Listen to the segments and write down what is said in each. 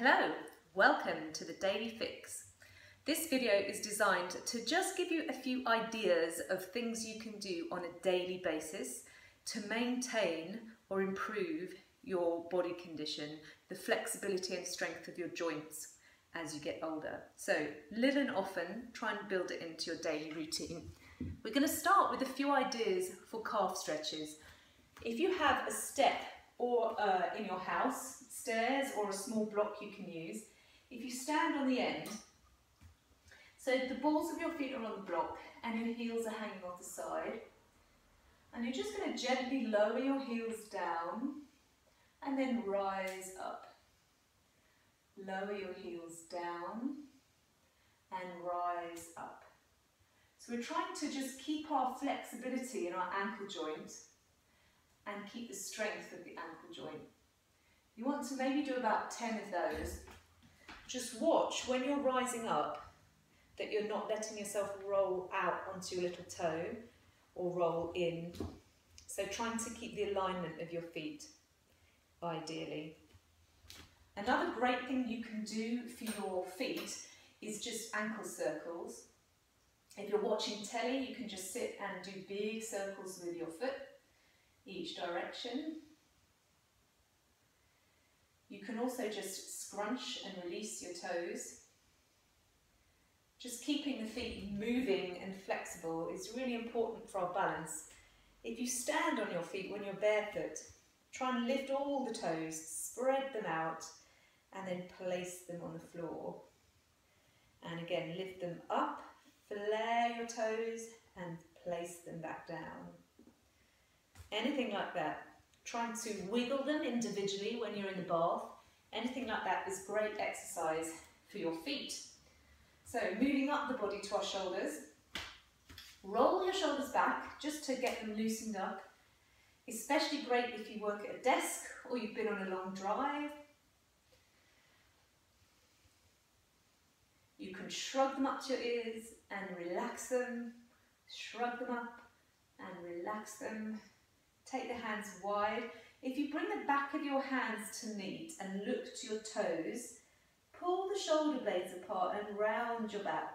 Hello, welcome to the Daily Fix. This video is designed to just give you a few ideas of things you can do on a daily basis to maintain or improve your body condition, the flexibility and strength of your joints as you get older. So little and often, try and build it into your daily routine. We're going to start with a few ideas for calf stretches. If you have a step or in your house, stairs or a small block you can use, if you stand on the end, so the balls of your feet are on the block and your heels are hanging off the side, and you're just going to gently lower your heels down and then rise up. Lower your heels down and rise up. So we're trying to just keep our flexibility in our ankle joint and keep the strength of the ankle joint. You want to maybe do about 10 of those. Just watch when you're rising up that you're not letting yourself roll out onto your little toe or roll in. So trying to keep the alignment of your feet, ideally. Another great thing you can do for your feet is just ankle circles. If you're watching telly, you can just sit and do big circles with your foot, each direction. You can also just scrunch and release your toes. Just keeping the feet moving and flexible is really important for our balance. If you stand on your feet when you're barefoot, try and lift all the toes, spread them out, and then place them on the floor. And again, lift them up, flare your toes, and place them back down. Anything like that. Trying to wiggle them individually when you're in the bath. Anything like that is great exercise for your feet. So moving up the body to our shoulders. Roll your shoulders back just to get them loosened up. Especially great if you work at a desk or you've been on a long drive. You can shrug them up to your ears and relax them. Shrug them up and relax them. Take the hands wide. If you bring the back of your hands to meet and look to your toes, pull the shoulder blades apart and round your back.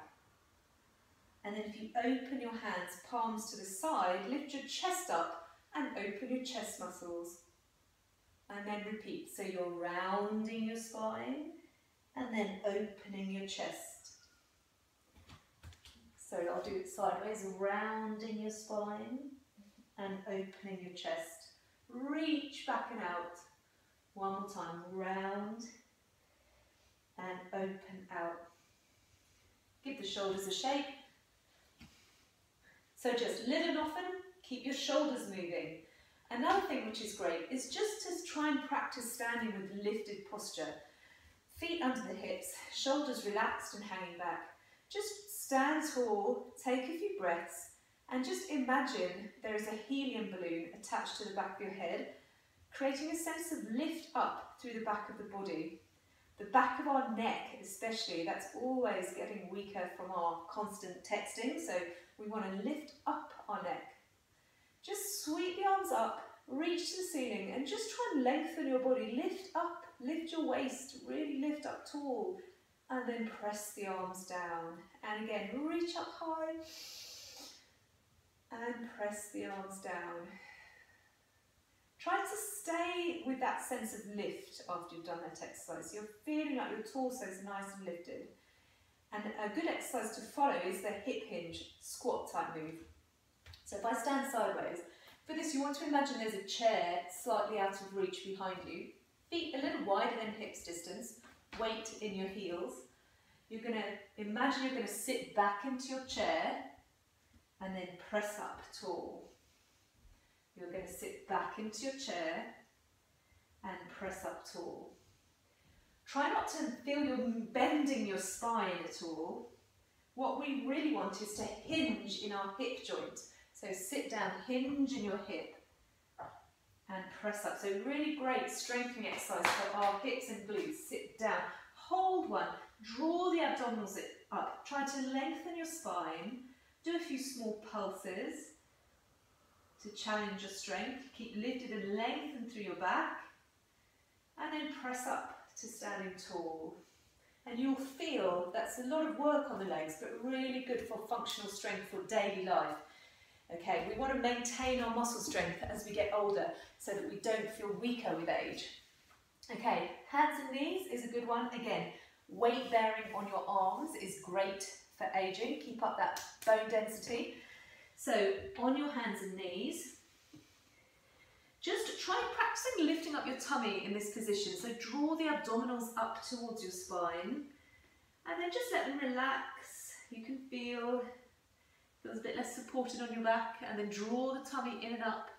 And then if you open your hands, palms to the side, lift your chest up and open your chest muscles. And then repeat. So you're rounding your spine and then opening your chest. So I'll do it sideways, rounding your spine and opening your chest. Reach back and out. One more time, round and open out. Give the shoulders a shake. So just little and often, keep your shoulders moving. Another thing which is great is just to try and practice standing with lifted posture. Feet under the hips, shoulders relaxed and hanging back. Just stand tall, take a few breaths, and just imagine there is a helium balloon attached to the back of your head, creating a sense of lift up through the back of the body. The back of our neck especially, that's always getting weaker from our constant texting, so we want to lift up our neck. Just sweep the arms up, reach to the ceiling, and just try and lengthen your body. Lift up, lift your waist, really lift up tall, and then press the arms down. And again, reach up high, and press the arms down. Try to stay with that sense of lift after you've done that exercise. You're feeling like your torso is nice and lifted. And a good exercise to follow is the hip hinge squat type move. So if I stand sideways, for this you want to imagine there's a chair slightly out of reach behind you. Feet a little wider than hips distance, weight in your heels. You're going to imagine you're going to sit back into your chair and then press up tall. You're going to sit back into your chair and press up tall. Try not to feel you're bending your spine at all. What we really want is to hinge in our hip joint. So sit down, hinge in your hip and press up. So really great strengthening exercise for our hips and glutes. Sit down, hold one, draw the abdominals up. Try to lengthen your spine. Do a few small pulses to challenge your strength. Keep lifted and lengthened through your back. And then press up to standing tall. And you'll feel that's a lot of work on the legs, but really good for functional strength for daily life. Okay, we want to maintain our muscle strength as we get older so that we don't feel weaker with age. Okay, hands and knees is a good one. Again, weight bearing on your arms is great for aging. Keep up that bone density. So on your hands and knees, just try practicing lifting up your tummy in this position. So draw the abdominals up towards your spine and then just let them relax. You can feel, feels a bit less supported on your back, and then draw the tummy in and up.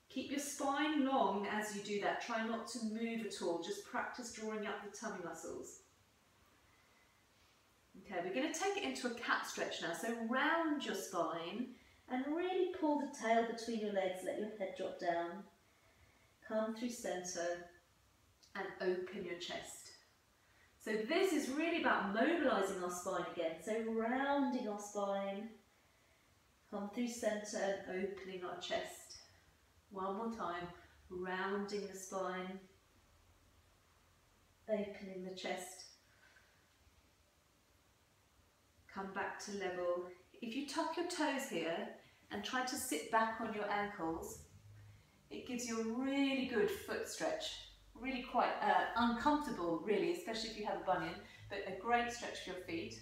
Keep your spine long as you do that. Try not to move at all. Just practice drawing up the tummy muscles. Okay, we're going to take it into a cat stretch now. So round your spine and really pull the tail between your legs. Let your head drop down. Come through centre and open your chest. So this is really about mobilising our spine again. So rounding our spine. Come through centre and opening our chest. One more time, rounding the spine, opening the chest. Come back to level. If you tuck your toes here and try to sit back on your ankles, it gives you a really good foot stretch. Really quite uncomfortable, really, especially if you have a bunion, but a great stretch for your feet.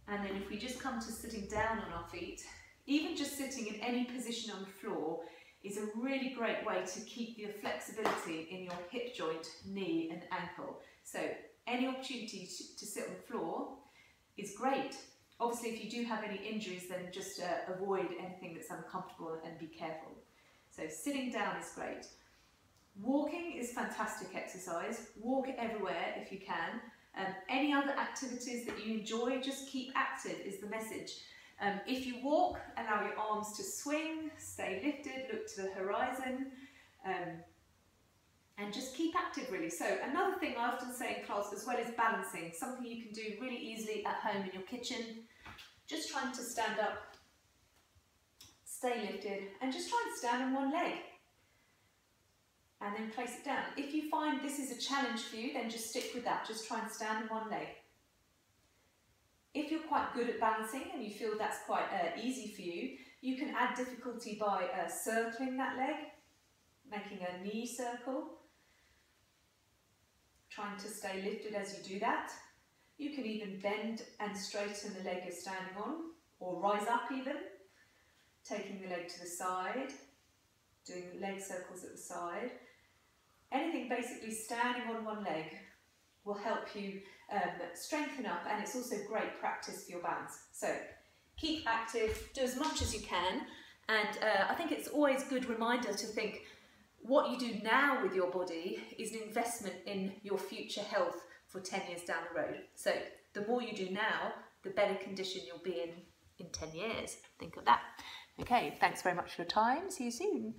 And then if we just come to sitting down on our feet, even just sitting in any position on the floor is a really great way to keep the flexibility in your hip joint, knee and ankle. So any opportunity to sit on the floor is great. Obviously, if you do have any injuries, then just avoid anything that's uncomfortable and be careful. So sitting down is great. Walking is fantastic exercise. Walk everywhere if you can. Any other activities that you enjoy, just keep active is the message. If you walk, allow your arms to swing, stay lifted, look to the horizon, and just keep active really. So another thing I often say in class as well is balancing, something you can do really easily at home in your kitchen. Just trying to stand up, stay lifted, and just try and stand on one leg. And then place it down. If you find this is a challenge for you, then just stick with that. Just try and stand on one leg. If you're quite good at balancing and you feel that's quite easy for you, you can add difficulty by circling that leg, making a knee circle, trying to stay lifted as you do that. You can even bend and straighten the leg you're standing on, or rise up even, taking the leg to the side, doing leg circles at the side. Anything basically standing on one leg will help you strengthen up, and it's also great practice for your balance. So keep active, do as much as you can, and I think it's always a good reminder to think what you do now with your body is an investment in your future health for 10 years down the road. So the more you do now, the better condition you'll be in 10 years. Think of that. Okay, thanks very much for your time. See you soon.